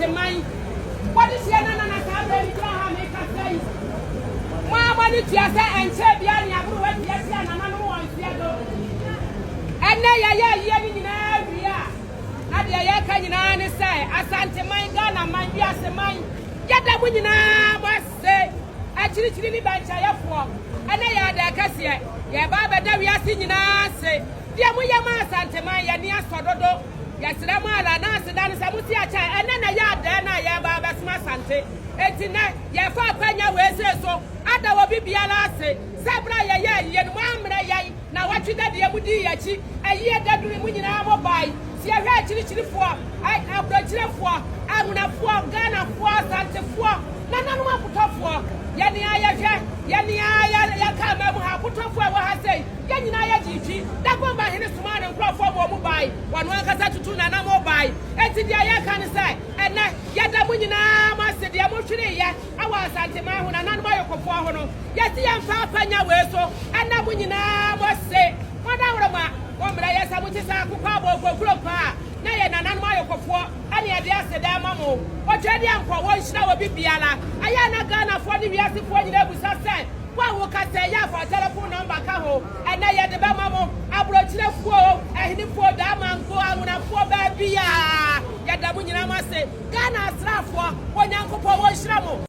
Asanteman. What is your nana Sabe Graham? Mamma, it's yes, and said, Yanni, yes, and another one, and now, yeah, Nadia Yakana say, Asante my Ghana, my dear mine. Get that winning, must say. Actually, by Chayafo, and I had a cassia. Ya Baba, that we are singing, say, dear Muyama Asanteman, Yania Sododo, Yasramala, Nasa, and Samutia, and then a yard, then I have Baba's Masante. Etina, ya Panya, where say so. Ada will be Biala, Sabra, ya, Mamma, now what you got the Abudi, a year that we win in our buy. See, I read chili for I have the chili for I will have for Ghana for Asante for none of put up for Yanni, Yakama, put up for what I say. Yanni, Gigi, that one by his man and crop for one buy, one to two and more buy. And the Ayakan say, and now Yadamuna must say the emotion, I was Asanteman when I'm not for Hono. Yes, the young Papa Weso, and now when you must say, what hour. I said, "What is our Papa for Gropa? Nay, and an mile for any idea said, Mamma. What your young for one shower be Biala? I am not gonna afford the Yassi for you with us. What will I say for a telephone number? Caho, and I had the Bamamo. I brought you for and him for Daman go out when I'm for Babia. Yadamunama say, Ghana Strafwa, one young Papa Shramo,